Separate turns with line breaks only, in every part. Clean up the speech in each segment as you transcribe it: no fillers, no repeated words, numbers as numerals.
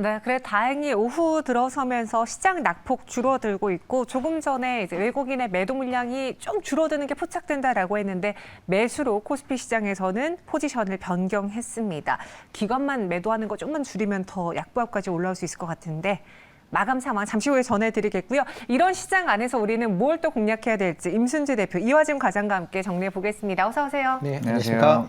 네, 그래 다행히 오후 들어서면서 시장 낙폭 줄어들고 있고 조금 전에 이제 외국인의 매도 물량이 좀 줄어드는 게 포착된다라고 했는데 매수로 코스피 시장에서는 포지션을 변경했습니다. 기관만 매도하는 거 조금만 줄이면 더 약보합까지 올라올 수 있을 것 같은데 마감 상황 잠시 후에 전해드리겠고요. 이런 시장 안에서 우리는 뭘 또 공략해야 될지 임순재 대표, 이화진 과장과 함께 정리해 보겠습니다. 어서 오세요.
네,
안녕하십니까.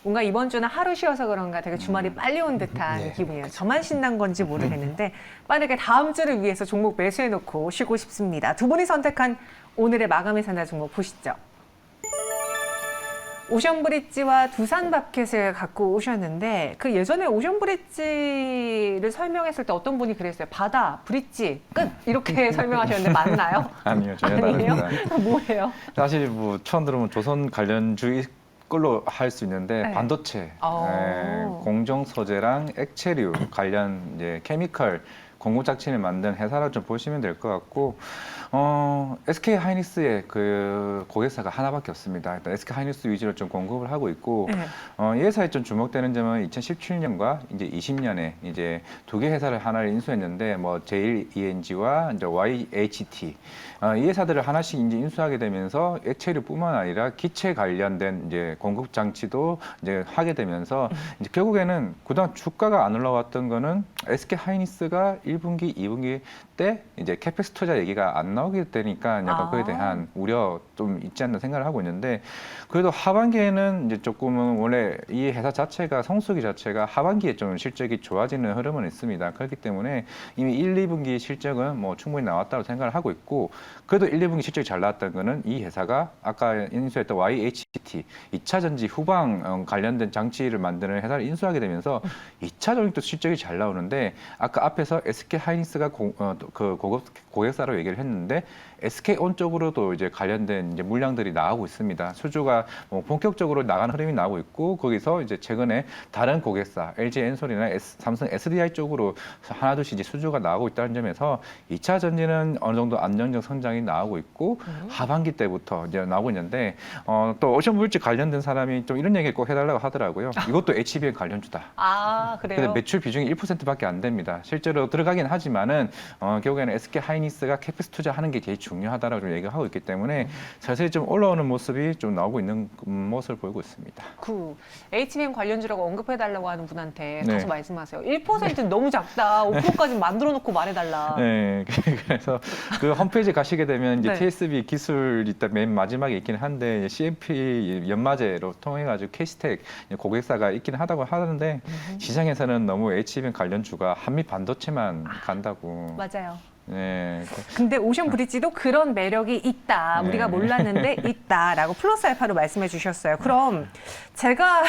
뭔가 이번 주는 하루 쉬어서 그런가 되게 주말이 빨리 온 듯한
네.
기분이에요. 저만 신난 건지 모르겠는데 빠르게 다음 주를 위해서 종목 매수해놓고 쉬고 싶습니다. 두 분이 선택한 오늘의 마감의 산다 종목 보시죠. 오션브릿지와 두산마켓을 갖고 오셨는데 그 예전에 오션브릿지를 설명했을 때 어떤 분이 그랬어요. 바다, 브릿지, 끝 이렇게 설명하셨는데 맞나요?
아니요, 전혀
아니에요?
다릅니다.
뭐예요?
사실 뭐 처음 들으면 조선 관련주의 걸로 할 수 있는데
네.
반도체,
오.
공정 소재랑 액체류 관련 이제 케미컬 공구작친을 만든 회사를 좀 보시면 될 것 같고, SK 하이닉스의 그 고객사가 하나밖에 없습니다. 일단 SK 하이닉스 위주로 좀 공급을 하고 있고,
네.
이 회사에 좀 주목되는 점은 2017년과 이제 20년에 이제 두 개 회사를 하나를 인수했는데, 뭐 JENG와 이제 YHT 이 회사들을 하나씩 이제 인수하게 되면서 액체류뿐만 아니라 기체 관련된 이제 공급 장치도 이제 하게 되면서 이제 결국에는 그동안 주가가 안 올라왔던 거는 SK 하이닉스가 1분기, 2분기 때 이제 캐펙스 투자 얘기가 안 나오게 되니까 약간 그에 대한 우려 좀 있지 않나 생각을 하고 있는데, 그래도 하반기에는 이제 조금은 원래 이 회사 자체가 성수기 자체가 하반기에 좀 실적이 좋아지는 흐름은 있습니다. 그렇기 때문에 이미 1, 2분기 실적은 뭐 충분히 나왔다고 생각을 하고 있고, 그래도 1, 2분기 실적이 잘 나왔던 거는 이 회사가 아까 인수했던 YHT 2차 전지 후방 관련된 장치를 만드는 회사를 인수하게 되면서 2차 전지도 실적이 잘 나오는데, 아까 앞에서 SK 하이닉스가 그 고객사로 얘기를 했는데 SK온 쪽으로도 이제 관련된 이제 물량들이 나오고 있습니다. 수주가 뭐 본격적으로 나가는 흐름이 나오고 있고, 거기서 이제 최근에 다른 고객사 LG 엔솔이나 삼성 SDI 쪽으로 하나둘씩 이제 수주가 나오고 있다는 점에서 2차 전지는 어느 정도 안정적 성장이 나오고 있고 하반기 때부터 이제 나오고 있는데, 또 오션물질 관련된 사람이 좀 이런 얘기 꼭 해달라고 하더라고요. 이것도 HBM 관련주다.
아, 그래요?
근데 매출 비중이 1%밖에 안 됩니다. 실제로 들어가긴 하지만은 결국에는 SK 하이닉스가 캐펙스 투자하는 게 제일 중요하다라고 좀 얘기하고 있기 때문에 서서히 좀 올라오는 모습이 좀 나오고 있는 모습을 보이고 있습니다.
그 HBM 관련주라고 언급해달라고 하는 분한테
네.
가서 말씀하세요. 1%는 너무 작다. 5%까지 만들어 놓고 말해달라.
네, 그래서 그 홈페이지 가시게 되면 이제
네.
TSB 기술 일단 맨 마지막에 있긴 한데 CMP 연마제로 통해 가지고 캐시텍 고객사가 있긴 하다고 하는데 시장에서는 너무 HBM 관련주가 한미 반도체만 간다고.
맞아요.
네.
근데 오션 브릿지도 그런 매력이 있다.
네.
우리가 몰랐는데 있다라고 플러스 알파로 말씀해 주셨어요. 그럼 제가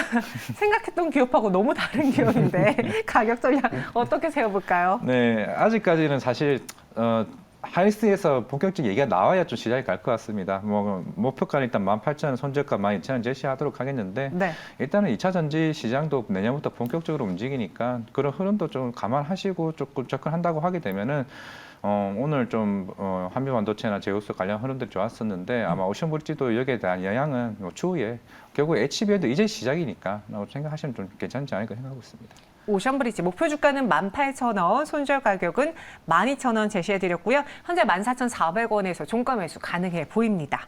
생각했던 기업하고 너무 다른 기업인데 가격 전략 어떻게 세워볼까요?
네, 아직까지는 사실 하이닉스에서 본격적인 얘기가 나와야 좀 시작이 갈 것 같습니다. 뭐 목표가는 일단 18,000원, 손절가 12,000원 제시하도록 하겠는데,
네.
일단은 2차 전지 시장도 내년부터 본격적으로 움직이니까 그런 흐름도 좀 감안하시고 조금 접근한다고 하게 되면은 오늘 좀 한미 반도체나 제우스 관련 흐름들이 좋았었는데, 아마 오션브릿지도 여기에 대한 영향은 뭐 추후에 결국 HBM도 이제 시작이니까 생각하시면 좀 괜찮지 않을까 생각하고 있습니다.
오션 브릿지 목표 주가는 18,000원, 손절 가격은 12,000원 제시해드렸고요. 현재 14,400원에서 종가 매수 가능해 보입니다.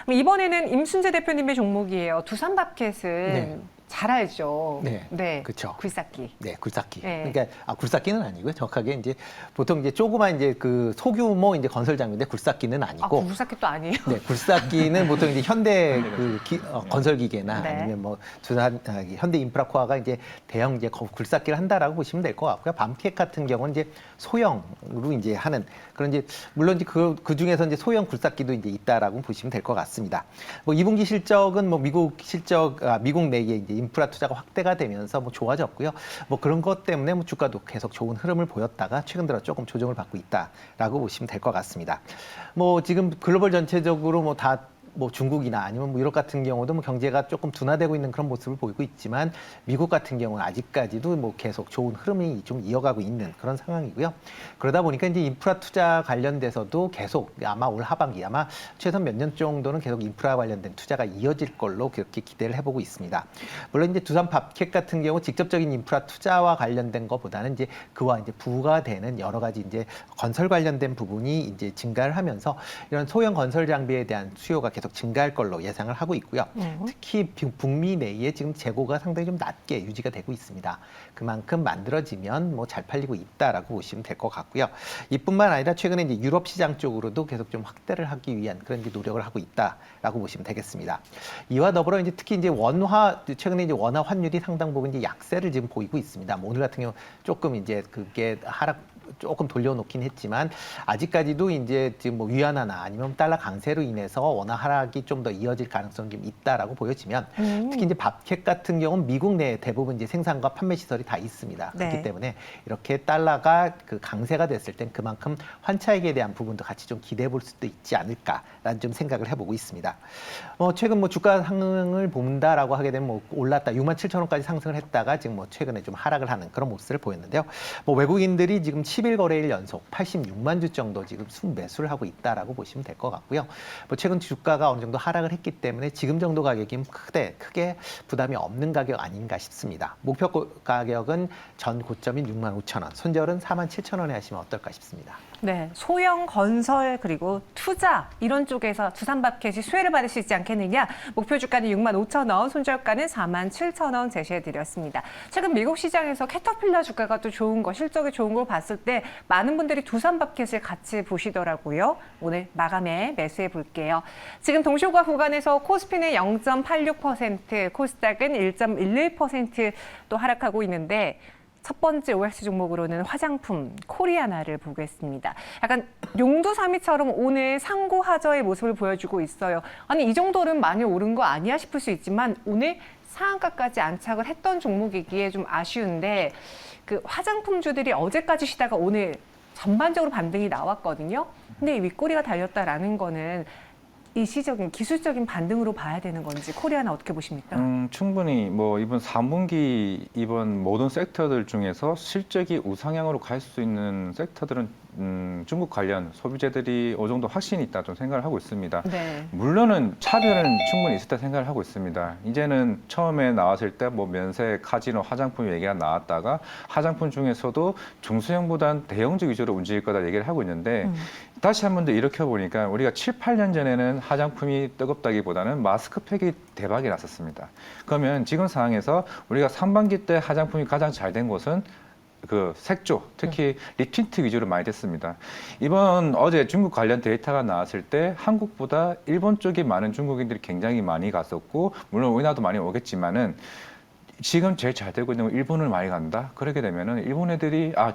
이번에는 임순재 대표님의 종목이에요. 두산마켓은
네.
잘 알죠.
네, 그렇죠.
굴삭기.
네, 굴삭기.
네.
그러니까 굴삭기는 아니고요. 정확하게 이제 보통 이제 조그만 이제 그 소규모 이제 건설 장비인데 굴삭기는
아,
아니고.
굴삭기 또 아니에요?
네, 굴삭기는 보통 이제 현대 그 건설 기계나
네.
아니면 뭐 두산 현대 인프라코아가 이제 대형 이제 굴삭기를 한다라고 보시면 될 것 같고요. 밤캣 같은 경우는 이제 소형으로 이제 하는 그런 이제 물론 이제 그 중에서 이제 소형 굴삭기도 이제 있다라고 보시면 될 것 같습니다. 뭐 2분기 실적은 뭐 미국 내에 이제 인프라 투자가 확대가 되면서 뭐 좋아졌고요. 뭐 그런 것 때문에 뭐 주가도 계속 좋은 흐름을 보였다가 최근 들어 조금 조정을 받고 있다라고 보시면 될 것 같습니다. 뭐 지금 글로벌 전체적으로 뭐 다 뭐 중국이나 아니면 뭐 유럽 같은 경우도 뭐 경제가 조금 둔화되고 있는 그런 모습을 보이고 있지만 미국 같은 경우는 아직까지도 뭐 계속 좋은 흐름이 좀 이어가고 있는 그런 상황이고요. 그러다 보니까 이제 인프라 투자 관련돼서도 계속 아마 올 하반기 아마 최소 몇 년 정도는 계속 인프라 관련된 투자가 이어질 걸로 그렇게 기대를 해보고 있습니다. 물론 이제 두산 밥캣 같은 경우 직접적인 인프라 투자와 관련된 것보다는 이제 그와 이제 부가되는 여러 가지 이제 건설 관련된 부분이 이제 증가를 하면서 이런 소형 건설 장비에 대한 수요가 계속 증가할 걸로 예상을 하고 있고요. 특히 북미 내에 지금 재고가 상당히 좀 낮게 유지가 되고 있습니다. 그만큼 만들어지면 뭐 잘 팔리고 있다라고 보시면 될 것 같고요. 이뿐만 아니라 최근에 이제 유럽 시장 쪽으로도 계속 좀 확대를 하기 위한 그런 이제 노력을 하고 있다라고 보시면 되겠습니다. 이와 더불어 이제 특히 이제 최근에 이제 원화 환율이 상당 부분 이제 약세를 지금 보이고 있습니다. 뭐 오늘 같은 경우 조금 이제 그게 조금 돌려놓긴 했지만 아직까지도 이제 지금 뭐 위안화나 아니면 달러 강세로 인해서 원화 하락이 좀 더 이어질 가능성이 좀 있다라고 보여지면 특히 이제 밥캣 같은 경우는 미국 내에 대부분 이제 생산과 판매 시설이 다 있습니다. 그렇기
네.
때문에 이렇게 달러가 그 강세가 됐을 땐 그만큼 환차익에 대한 부분도 같이 좀 기대해 볼 수도 있지 않을까라는 좀 생각을 해보고 있습니다. 최근 뭐 주가 상승을 본다라고 하게 되면 뭐 올랐다 67,000원까지 상승을 했다가 지금 뭐 최근에 좀 하락을 하는 그런 모습을 보였는데요. 뭐 외국인들이 지금 10일 거래일 연속 86만 주 정도 지금 순매수를 하고 있다라고 보시면 될 것 같고요. 뭐 최근 주가가 어느 정도 하락을 했기 때문에 지금 정도 가격이면 크게 부담이 없는 가격 아닌가 싶습니다. 목표 가격은 전 고점인 65,000원, 손절은 47,000원에 하시면 어떨까 싶습니다.
네, 소형 건설 그리고 투자 이런 쪽에서 두산밥캣이 수혜를 받을 수 있지 않겠느냐. 목표 주가는 65,000원, 손절가는 47,000원 제시해드렸습니다. 최근 미국 시장에서 캐터필러 주가가 또 좋은 거, 실적이 좋은 걸 봤을 때 많은 분들이 두산밥캣을 같이 보시더라고요. 오늘 마감에 매수해 볼게요. 지금 동시효과 구간에서 코스피는 0.86%, 코스닥은 1.11% 또 하락하고 있는데 첫 번째 OX 종목으로는 화장품 코리아나를 보겠습니다. 약간 용두사미처럼 오늘 상고하저의 모습을 보여주고 있어요. 아니 이 정도는 많이 오른 거 아니야 싶을 수 있지만 오늘 상한가까지 안착을 했던 종목이기에 좀 아쉬운데 그 화장품주들이 어제까지 쉬다가 오늘 전반적으로 반등이 나왔거든요. 근데 이 윗꼬리가 달렸다라는 거는 일시적인 기술적인 반등으로 봐야 되는 건지 코리아나 어떻게 보십니까?
충분히 뭐 이번 3분기 이번 모든 섹터들 중에서 실적이 우상향으로 갈 수 있는 섹터들은 중국 관련 소비재들이 어느 정도 확신이 있다 좀 생각을 하고 있습니다.
네.
물론은 차별은 충분히 있었다 생각을 하고 있습니다. 이제는 처음에 나왔을 때 뭐 면세, 카지노, 화장품 얘기가 나왔다가 화장품 중에서도 중소형보다는 대형주 위주로 움직일 거다 얘기를 하고 있는데 다시 한 번 더 이렇게 보니까 우리가 7, 8년 전에는 화장품이 뜨겁다기보다는 마스크팩이 대박이 났었습니다. 그러면 지금 상황에서 우리가 상반기 때 화장품이 가장 잘 된 곳은 그 색조, 특히 립틴트 위주로 많이 됐습니다. 이번 어제 중국 관련 데이터가 나왔을 때 한국보다 일본 쪽에 많은 중국인들이 굉장히 많이 갔었고 물론 우리나라도 많이 오겠지만은 지금 제일 잘 되고 있는 건 일본을 많이 간다. 그렇게 되면은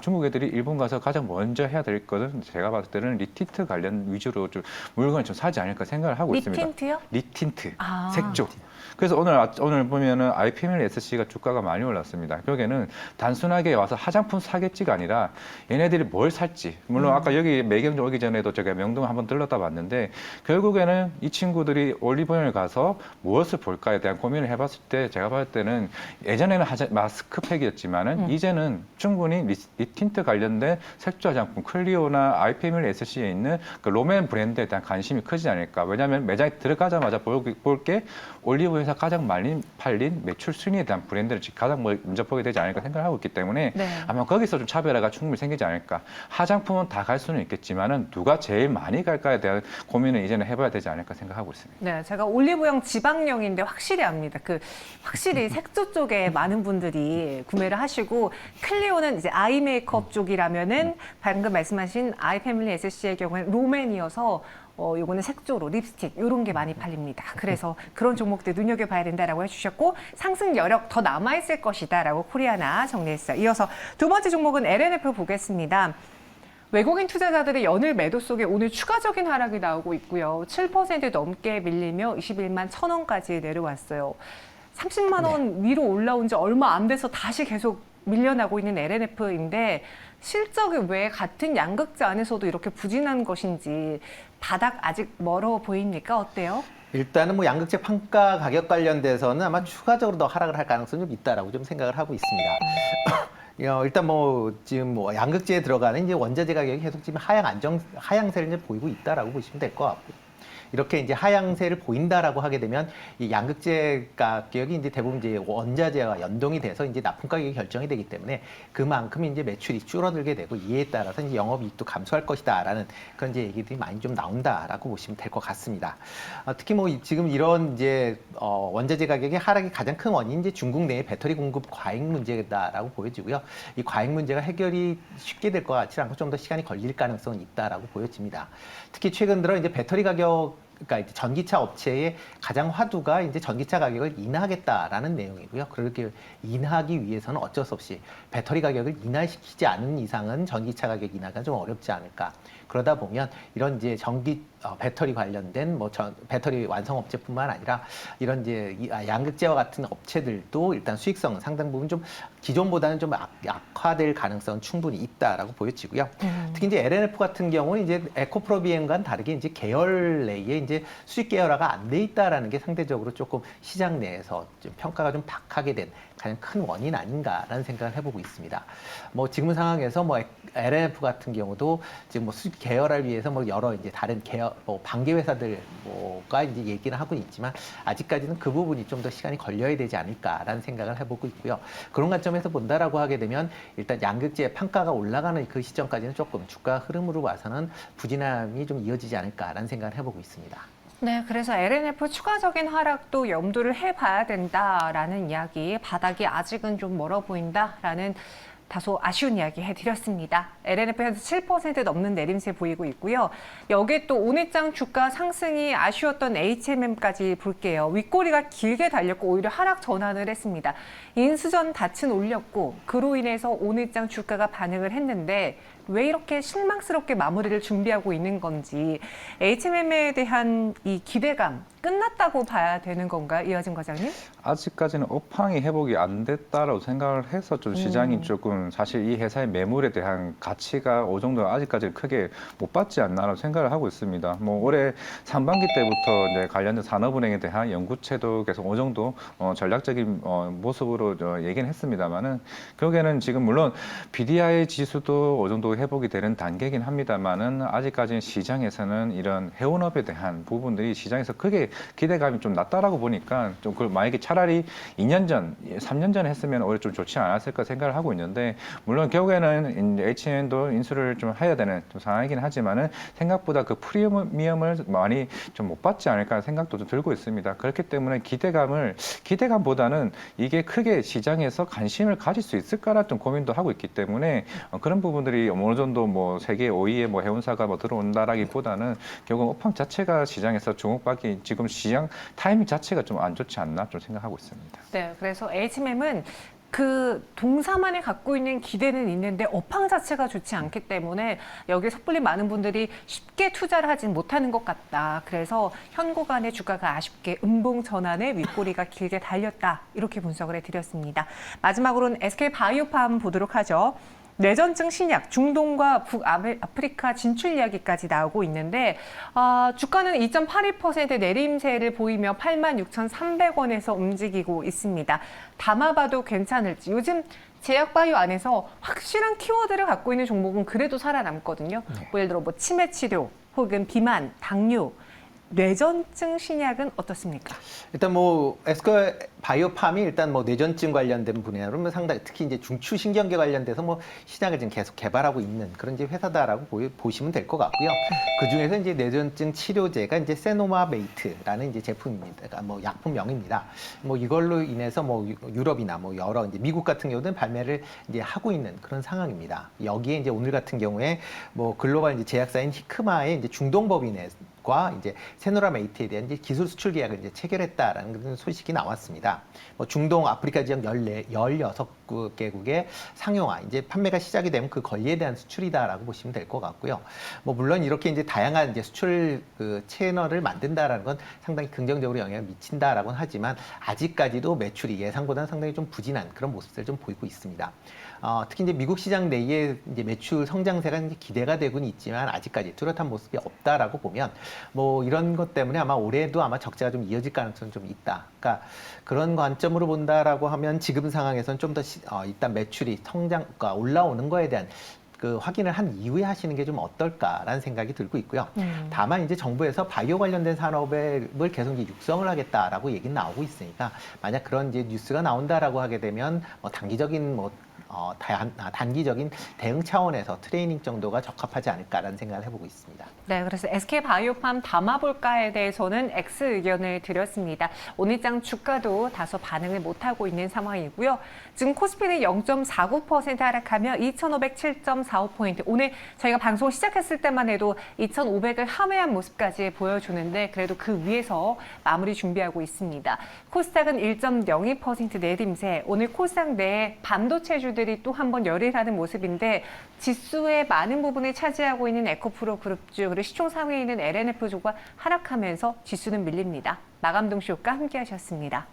중국 애들이 일본 가서 가장 먼저 해야 될 것은 제가 봤을 때는 립틴트 관련 위주로 좀 물건을 좀 사지 않을까 생각을 하고 있습니다.
립틴트요?
립틴트,
아.
색조. 그래서 오늘 보면은 IPML-SC가 주가가 많이 올랐습니다. 결국에는 단순하게 와서 화장품 사겠지가 아니라 얘네들이 뭘 살지. 물론 아까 여기 매경 오기 전에도 제가 명동 한번 들렀다 봤는데 결국에는 이 친구들이 올리브영을 가서 무엇을 볼까에 대한 고민을 해봤을 때 제가 봤을 때는 예전에는 마스크팩이었지만은 이제는 충분히 립틴트 관련된 색조 화장품 클리오나 IPML-SC에 있는 그 롬앤 브랜드에 대한 관심이 크지 않을까. 왜냐하면 매장에 들어가자마자 볼 게 올리브영에서 가장 많이 팔린 매출 순위에 대한 브랜드를 가장 먼저 보게 되지 않을까 생각을 하고 있기 때문에
네.
아마 거기서 좀 차별화가 충분히 생기지 않을까. 화장품은 다 갈 수는 있겠지만은 누가 제일 많이 갈까에 대한 고민을 이제는 해봐야 되지 않을까 생각하고 있습니다.
네, 제가 올리브영 지방령인데 확실히 압니다. 확실히 색조 쪽에 많은 분들이 구매를 하시고 클리오는 이제 아이 메이크업 쪽이라면은 방금 말씀하신 아이 패밀리 SC의 경우에는 롬앤이어서 요거는 색조로 립스틱 이런 게 많이 팔립니다. 그래서 그런 종목들 눈여겨봐야 된다라고 해주셨고 상승 여력 더 남아있을 것이다라고 코리아나 정리했어요. 이어서 두 번째 종목은 LNF 보겠습니다. 외국인 투자자들의 연일 매도 속에 오늘 추가적인 하락이 나오고 있고요. 7% 넘게 밀리며 21만 1,000원까지 내려왔어요. 30만 원 위로 올라온 지 얼마 안 돼서 다시 계속 밀려나고 있는 LNF인데 실적이 왜 같은 양극재 안에서도 이렇게 부진한 것인지 바닥 아직 멀어 보입니까? 어때요?
일단은 뭐 양극재 판가 가격 관련돼서는 아마 추가적으로 더 하락을 할 가능성이 좀 있다라고 좀 생각을 하고 있습니다. 일단 뭐 지금 뭐 양극재에 들어가는 이제 원자재 가격이 계속 지금 하향세를 이제 보이고 있다라고 보시면 될 것 같고요. 이렇게 이제 하향세를 보인다라고 하게 되면 이 양극재 가격이 이제 대부분 이제 원자재와 연동이 돼서 이제 납품 가격이 결정이 되기 때문에 그만큼 이제 매출이 줄어들게 되고 이에 따라서 이제 영업이익도 감소할 것이다라는 그런 이제 얘기들이 많이 좀 나온다라고 보시면 될 것 같습니다. 특히 뭐 지금 이런 이제 원자재 가격의 하락의 가장 큰 원인이 이제 중국 내의 배터리 공급 과잉 문제다라고 보여지고요. 이 과잉 문제가 해결이 쉽게 될 것 같지 않고 좀 더 시간이 걸릴 가능성은 있다라고 보여집니다. 특히 최근 들어 이제 배터리 가격 그러니까 이제 전기차 업체의 가장 화두가 이제 전기차 가격을 인하하겠다라는 내용이고요. 그렇게 인하하기 위해서는 어쩔 수 없이 배터리 가격을 인하시키지 않은 이상은 전기차 가격 인하가 좀 어렵지 않을까. 그러다 보면 이런 이제 배터리 관련된 배터리 완성 업체뿐만 아니라 이런 이제 양극재와 같은 업체들도 일단 수익성은 상당 부분 좀 기존보다는 좀 약화될 가능성은 충분히 있다라고 보여지고요. 특히 이제 LNF 같은 경우는 이제 에코프로비엠과는 다르게 이제 계열 내에 이제 수익 계열화가 안 돼 있다라는 게 상대적으로 조금 시장 내에서 좀 평가가 좀 박하게 된 가장 큰 원인 아닌가라는 생각을 해보고 있습니다. 뭐 지금 상황에서 뭐 LNF 같은 경우도 지금 뭐 수익 계열화를 위해서 뭐 여러 이제 다른 반개 회사들과 이제 얘기를 하고 있지만 아직까지는 그 부분이 좀 더 시간이 걸려야 되지 않을까라는 생각을 해보고 있고요. 그런 관점에서 본다라고 하게 되면 일단 양극재 판가가 올라가는 그 시점까지는 조금 주가 흐름으로 봐서는 부진함이 좀 이어지지 않을까라는 생각을 해보고 있습니다.
네, 그래서 LNF 추가적인 하락도 염두를 해봐야 된다라는 이야기, 바닥이 아직은 좀 멀어 보인다라는 다소 아쉬운 이야기 해드렸습니다. LNF 현재 7% 넘는 내림세 보이고 있고요. 여기에 또 오늘장 주가 상승이 아쉬웠던 HMM까지 볼게요. 윗꼬리가 길게 달렸고 오히려 하락 전환을 했습니다. 인수전 닻은 올렸고 그로 인해서 오늘장 주가가 반응을 했는데 왜 이렇게 실망스럽게 마무리를 준비하고 있는 건지 HMM에 대한 이 기대감 끝났다고 봐야 되는 건가요, 이하진 과장님?
아직까지는 업황이 회복이 안 됐다라고 생각을 해서 좀 시장이 조금 사실 이 회사의 매물에 대한 가치가 어느 정도 아직까지 크게 못 받지 않나라고 생각을 하고 있습니다. 뭐 올해 상반기 때부터 이제 관련된 산업은행에 대한 연구체도 계속 어느 정도 전략적인 모습으로 얘기는 했습니다만은 결국에는 지금 물론 BDI 지수도 어느 정도 회복이 되는 단계이긴 합니다만은 아직까지는 시장에서는 이런 해운업에 대한 부분들이 시장에서 크게 기대감이 좀 낮다라고 보니까 좀 그걸 만약에 차라리 2년 전, 3년 전에 했으면 오히려 좀 좋지 않았을까 생각을 하고 있는데 물론 결국에는 H&M도 인수를 좀 해야 되는 좀 상황이긴 하지만은 생각보다 그 프리미엄을 많이 좀 못 받지 않을까 생각도 좀 들고 있습니다. 그렇기 때문에 기대감보다는 이게 크게 시장에서 관심을 가질 수 있을까라 좀 고민도 하고 있기 때문에 그런 부분들이 어느 정도 뭐 세계 5위의 뭐 해운사가 뭐 들어온다라기보다는 결국 업황 자체가 시장에서 주목받기 지금 시장 타이밍 자체가 좀 안 좋지 않나 좀 생각하고 있습니다.
네, 그래서 HMM은 그 동사만에 갖고 있는 기대는 있는데 업황 자체가 좋지 않기 때문에 여기에 섣불리 많은 분들이 쉽게 투자를 하진 못하는 것 같다. 그래서 현고간의 주가가 아쉽게 음봉 전환에 윗꼬리가 길게 달렸다. 이렇게 분석을 해드렸습니다. 마지막으로는 SK바이오팜 보도록 하죠. 뇌전증 신약, 중동과 북아프리카 진출 이야기까지 나오고 있는데 주가는 2.82% 내림세를 보이며 86,300원에서 움직이고 있습니다. 담아봐도 괜찮을지. 요즘 제약바이오 안에서 확실한 키워드를 갖고 있는 종목은 그래도 살아남거든요. 뭐 예를 들어 뭐 치매 치료 혹은 비만, 당뇨, 뇌전증 신약은 어떻습니까?
일단 뭐 에스커 바이오팜이 일단 뭐 뇌전증 관련된 분야로는 상당히 특히 이제 중추신경계 관련돼서 뭐 시장을 지금 계속 개발하고 있는 그런 이제 회사다라고 보시면 될 것 같고요. 그 중에서 이제 뇌전증 치료제가 이제 세노마베이트라는 이제 제품입니다. 그러니까 뭐 약품명입니다. 뭐 이걸로 인해서 뭐 유럽이나 뭐 여러 이제 미국 같은 경우는 발매를 이제 하고 있는 그런 상황입니다. 여기에 이제 오늘 같은 경우에 뭐 글로벌 이제 제약사인 히크마의 이제 중동법인과 이제 세노라메이트에 대한 이제 기술 수출 계약을 이제 체결했다라는 그런 소식이 나왔습니다. 뭐 중동 아프리카 지역 16개국의 상용화 이제 판매가 시작이 되면 그 권리에 대한 수출이다라고 보시면 될 것 같고요. 뭐 물론 이렇게 이제 다양한 이제 수출 그 채널을 만든다라는 건 상당히 긍정적으로 영향을 미친다라고는 하지만 아직까지도 매출이 예상보다는 상당히 좀 부진한 그런 모습들을 좀 보이고 있습니다. 특히 이제 미국 시장 내의 이제 매출 성장세가 이제 기대가 되고는 있지만 아직까지 뚜렷한 모습이 없다라고 보면 뭐 이런 것 때문에 아마 올해도 아마 적자가 좀 이어질 가능성이 좀 있다. 그러니까 그런 관점으로 본다라고 하면 지금 상황에서는 좀 더 일단 매출이 성장가 올라오는 거에 대한 그 확인을 한 이후에 하시는 게 좀 어떨까라는 생각이 들고 있고요. 다만 이제 정부에서 바이오 관련된 산업을 계속 이제 육성을 하겠다라고 얘기는 나오고 있으니까 만약 그런 이제 뉴스가 나온다라고 하게 되면 뭐 단기적인 단기적인 대응 차원에서 트레이닝 정도가 적합하지 않을까라는 생각을 해보고 있습니다.
네, 그래서 SK바이오팜 담아볼까에 대해서는 X 의견을 드렸습니다. 오늘장 주가도 다소 반응을 못하고 있는 상황이고요. 지금 코스피는 0.49% 하락하며 2,507.45포인트. 오늘 저희가 방송 시작했을 때만 해도 2,500을 하회한 모습까지 보여주는데 그래도 그 위에서 마무리 준비하고 있습니다. 코스닥은 1.02% 내림세. 오늘 코스닥 내 반도체주들이 또 한 번 열일하는 모습인데 지수의 많은 부분을 차지하고 있는 에코프로 그룹주 그리고 시총 상위에 있는 LNF주가 하락하면서 지수는 밀립니다. 마감 동시효과 함께 하셨습니다.